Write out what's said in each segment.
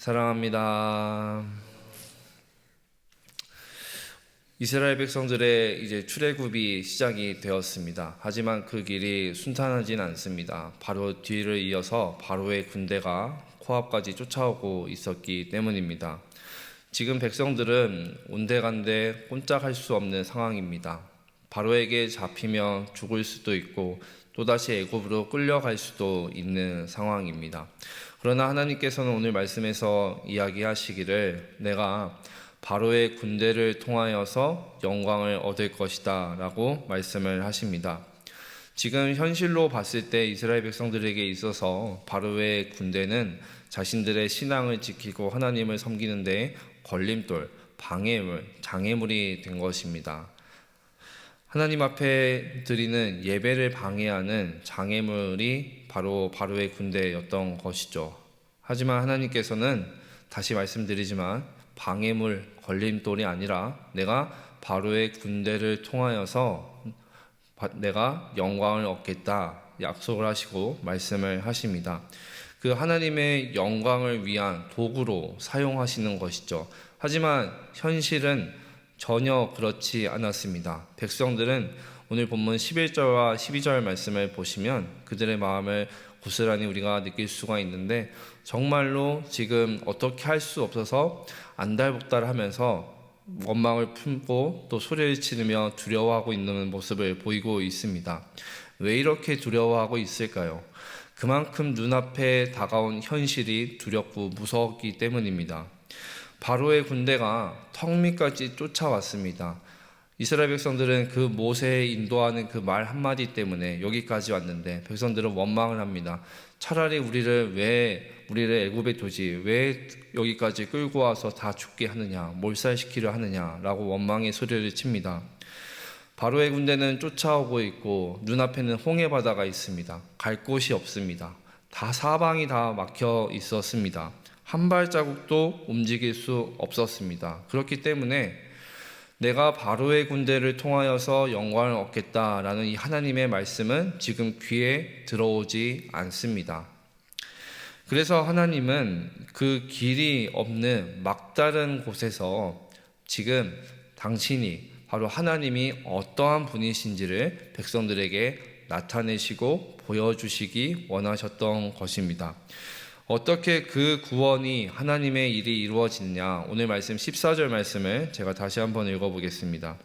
사랑합니다. 이스라엘 백성들의 이제 출애굽이 시작이 되었습니다. 하지만 그 길이 순탄하진 않습니다. 바로 뒤를 이어서 바로의 군대가 코앞까지 쫓아오고 있었기 때문입니다. 지금 백성들은 온데간데 꼼짝할 수 없는 상황입니다. 바로에게 잡히면 죽을 수도 있고 또다시 애굽으로 끌려갈 수도 있는 상황입니다. 그러나 하나님께서는 오늘 말씀에서 이야기하시기를 내가 바로의 군대를 통하여서 영광을 얻을 것이다 라고 말씀을 하십니다. 지금 현실로 봤을 때 이스라엘 백성들에게 있어서 바로의 군대는 자신들의 신앙을 지키고 하나님을 섬기는 데 걸림돌, 방해물, 장애물이 된 것입니다. 하나님 앞에 드리는 예배를 방해하는 장애물이 바로 바로의 군대였던 것이죠. 하지만 하나님께서는 다시 말씀드리지만 방해물, 걸림돌이 아니라 내가 바로의 군대를 통하여서 내가 영광을 얻겠다 약속을 하시고 말씀을 하십니다. 그 하나님의 영광을 위한 도구로 사용하시는 것이죠. 하지만 현실은 전혀 그렇지 않았습니다. 백성들은 오늘 본문 11절과 12절 말씀을 보시면 그들의 마음을 고스란히 우리가 느낄 수가 있는데 정말로 지금 어떻게 할 수 없어서 안달복달하면서 원망을 품고 또 소리를 지르며 두려워하고 있는 모습을 보이고 있습니다. 왜 이렇게 두려워하고 있을까요? 그만큼 눈앞에 다가온 현실이 두렵고 무서웠기 때문입니다. 바로의 군대가 턱 밑까지 쫓아왔습니다. 이스라엘 백성들은 그 모세의 인도하는 그 말 한마디 때문에 여기까지 왔는데 백성들은 원망을 합니다. 차라리 우리를 애굽에 두지 왜 여기까지 끌고 와서 다 죽게 하느냐, 몰살시키려 하느냐라고 원망의 소리를 칩니다. 바로의 군대는 쫓아오고 있고 눈앞에는 홍해 바다가 있습니다. 갈 곳이 없습니다. 다 사방이 다 막혀 있었습니다. 한 발자국도 움직일 수 없었습니다. 그렇기 때문에 내가 바로의 군대를 통하여서 영광을 얻겠다라는 이 하나님의 말씀은 지금 귀에 들어오지 않습니다. 그래서 하나님은 그 길이 없는 막다른 곳에서 지금 당신이 바로 하나님이 어떠한 분이신지를 백성들에게 나타내시고 보여주시기 원하셨던 것입니다. 어떻게 그 구원이 하나님의 일이 이루어지느냐, 오늘 말씀 14절 말씀을 제가 다시 한번 읽어보겠습니다.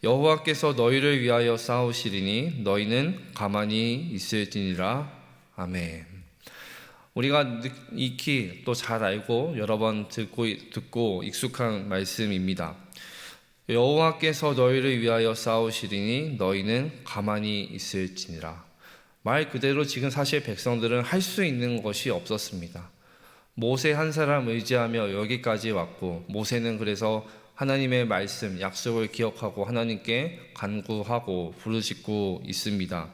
여호와께서 너희를 위하여 싸우시리니 너희는 가만히 있을지니라. 아멘. 우리가 익히 또 잘 알고 여러 번 듣고 익숙한 말씀입니다. 여호와께서 너희를 위하여 싸우시리니 너희는 가만히 있을지니라. 말 그대로 지금 사실 백성들은 할 수 있는 것이 없었습니다. 모세 한 사람 의지하며 여기까지 왔고 모세는 그래서 하나님의 말씀, 약속을 기억하고 하나님께 간구하고 부르짖고 있습니다.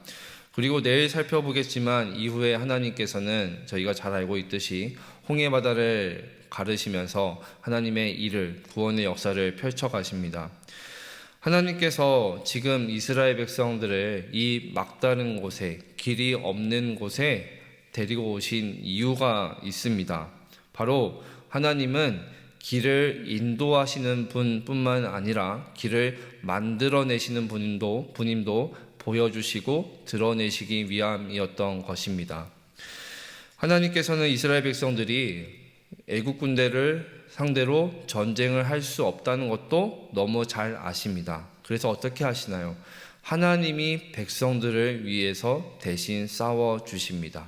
그리고 내일 살펴보겠지만 이후에 하나님께서는 저희가 잘 알고 있듯이 홍해 바다를 가르시면서 하나님의 일을, 구원의 역사를 펼쳐가십니다. 하나님께서 지금 이스라엘 백성들을 이 막다른 곳에, 길이 없는 곳에 데리고 오신 이유가 있습니다. 바로 하나님은 길을 인도하시는 분뿐만 아니라 길을 만들어내시는 분임도 보여주시고 드러내시기 위함이었던 것입니다. 하나님께서는 이스라엘 백성들이 애국 군대를 상대로 전쟁을 할 수 없다는 것도 너무 잘 아십니다. 그래서 어떻게 하시나요? 하나님이 백성들을 위해서 대신 싸워주십니다.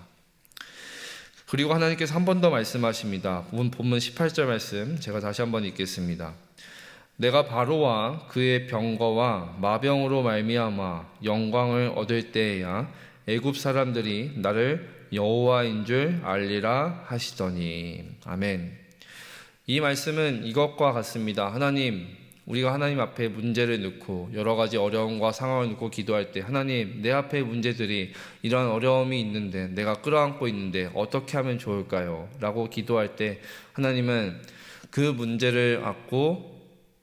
그리고 하나님께서 한 번 더 말씀하십니다. 본문 18절 말씀 제가 다시 한번 읽겠습니다. 내가 바로와 그의 병거와 마병으로 말미암아 영광을 얻을 때에야 애굽 사람들이 나를 여호와인 줄 알리라 하시더니. 아멘. 이 말씀은 이것과 같습니다. 하나님, 우리가 하나님 앞에 문제를 놓고 여러 가지 어려움과 상황을 놓고 기도할 때 하나님, 내 앞에 문제들이 이런 어려움이 있는데 내가 끌어안고 있는데 어떻게 하면 좋을까요? 라고 기도할 때 하나님은 그 문제를 안고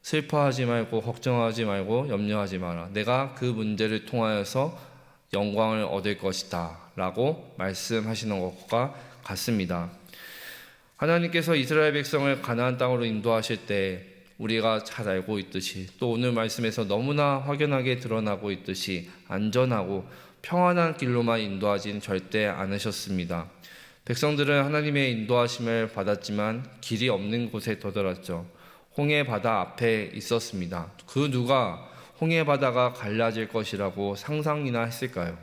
슬퍼하지 말고 걱정하지 말고 염려하지 마라. 내가 그 문제를 통하여서 영광을 얻을 것이다 라고 말씀하시는 것과 같습니다. 하나님께서 이스라엘 백성을 가나안 땅으로 인도하실 때 우리가 잘 알고 있듯이, 또 오늘 말씀에서 너무나 확연하게 드러나고 있듯이 안전하고 평안한 길로만 인도하진 절대 않으셨습니다. 백성들은 하나님의 인도하심을 받았지만 길이 없는 곳에 도달했죠. 홍해 바다 앞에 있었습니다. 그 누가 홍해 바다가 갈라질 것이라고 상상이나 했을까요?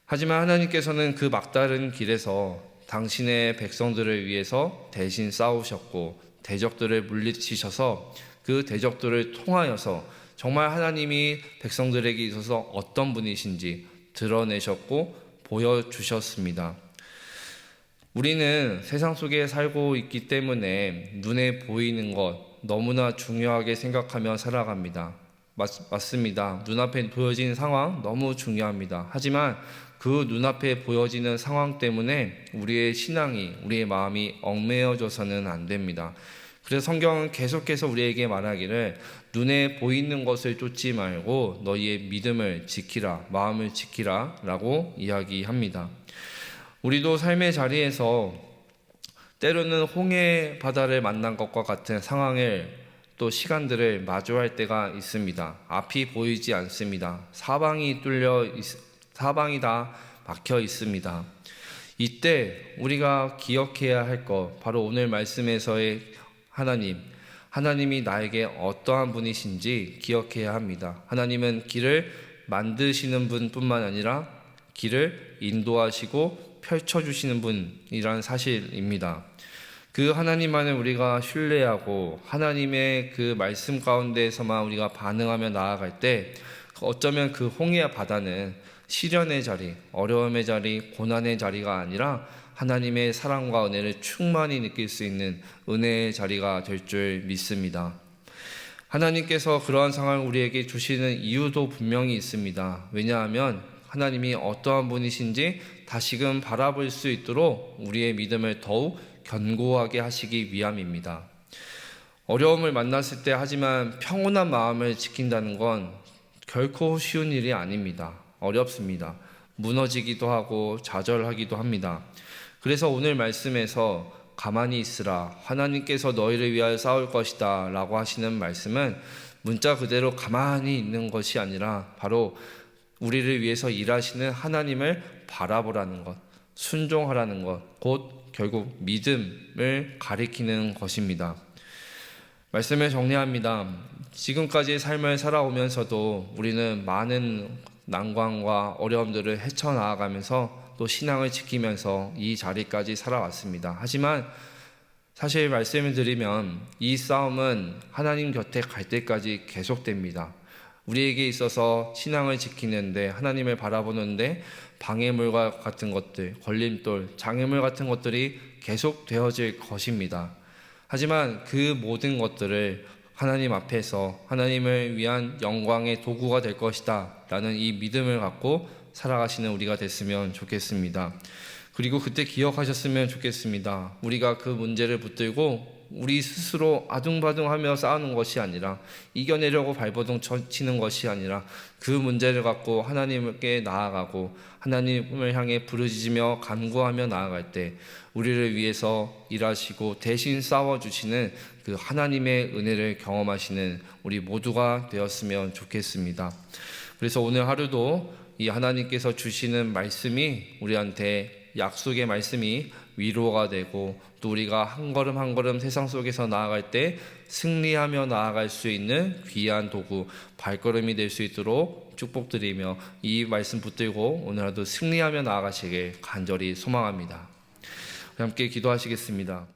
하지만 하나님께서는 그 막다른 길에서 당신의 백성들을 위해서 대신 싸우셨고 대적들을 물리치셔서 그 대적들을 통하여서 정말 하나님이 백성들에게 있어서 어떤 분이신지 드러내셨고 보여주셨습니다. 우리는 세상 속에 살고 있기 때문에 눈에 보이는 것 너무나 중요하게 생각하며 살아갑니다. 맞습니다. 눈앞에 보여지는 상황 너무 중요합니다. 하지만 그 눈앞에 보여지는 상황 때문에 우리의 신앙이, 우리의 마음이 얽매여져서는 안 됩니다. 그래서 성경은 계속해서 우리에게 말하기를 눈에 보이는 것을 쫓지 말고 너희의 믿음을 지키라, 마음을 지키라 라고 이야기합니다. 우리도 삶의 자리에서 때로는 홍해 바다를 만난 것과 같은 상황을 또 시간들을 마주할 때가 있습니다. 앞이 보이지 않습니다. 사방이 다 막혀 있습니다. 이때 우리가 기억해야 할 것, 바로 오늘 말씀에서의 하나님이 나에게 어떠한 분이신지 기억해야 합니다. 하나님은 길을 만드시는 분뿐만 아니라 길을 인도하시고 펼쳐주시는 분이란 사실입니다. 그 하나님만을 우리가 신뢰하고 하나님의 그 말씀 가운데에서만 우리가 반응하며 나아갈 때 어쩌면 그 홍해 바다는 시련의 자리, 어려움의 자리, 고난의 자리가 아니라 하나님의 사랑과 은혜를 충만히 느낄 수 있는 은혜의 자리가 될 줄 믿습니다. 하나님께서 그러한 상황을 우리에게 주시는 이유도 분명히 있습니다. 왜냐하면 하나님이 어떠한 분이신지 다시금 바라볼 수 있도록 우리의 믿음을 더욱 견고하게 하시기 위함입니다. 어려움을 만났을 때 하지만 평온한 마음을 지킨다는 건 결코 쉬운 일이 아닙니다. 어렵습니다. 무너지기도 하고 좌절하기도 합니다. 그래서 오늘 말씀에서 가만히 있으라, 하나님께서 너희를 위하여 싸울 것이다 라고 하시는 말씀은 문자 그대로 가만히 있는 것이 아니라 바로 우리를 위해서 일하시는 하나님을 바라보라는 것, 순종하라는 것, 곧 결국 믿음을 가리키는 것입니다. 말씀을 정리합니다. 지금까지 삶을 살아오면서도 우리는 많은 난관과 어려움들을 헤쳐나가면서 또 신앙을 지키면서 이 자리까지 살아왔습니다. 하지만 사실 말씀을 드리면 이 싸움은 하나님 곁에 갈 때까지 계속됩니다. 우리에게 있어서 신앙을 지키는데, 하나님을 바라보는데 방해물과 같은 것들, 걸림돌, 장애물 같은 것들이 계속 되어질 것입니다. 하지만 그 모든 것들을 하나님 앞에서 하나님을 위한 영광의 도구가 될 것이다 라는 이 믿음을 갖고 살아가시는 우리가 됐으면 좋겠습니다. 그리고 그때 기억하셨으면 좋겠습니다. 우리가 그 문제를 붙들고 우리 스스로 아둥바둥하며 싸우는 것이 아니라, 이겨내려고 발버둥 치는 것이 아니라 그 문제를 갖고 하나님께 나아가고 하나님을 향해 부르짖으며 간구하며 나아갈 때 우리를 위해서 일하시고 대신 싸워주시는 그 하나님의 은혜를 경험하시는 우리 모두가 되었으면 좋겠습니다. 그래서 오늘 하루도 이 하나님께서 주시는 말씀이 우리한테, 약속의 말씀이 위로가 되고 또 우리가 한 걸음 한 걸음 세상 속에서 나아갈 때 승리하며 나아갈 수 있는 귀한 도구, 발걸음이 될 수 있도록 축복드리며 이 말씀 붙들고 오늘 하루도 승리하며 나아가시길 간절히 소망합니다. 함께 기도하시겠습니다.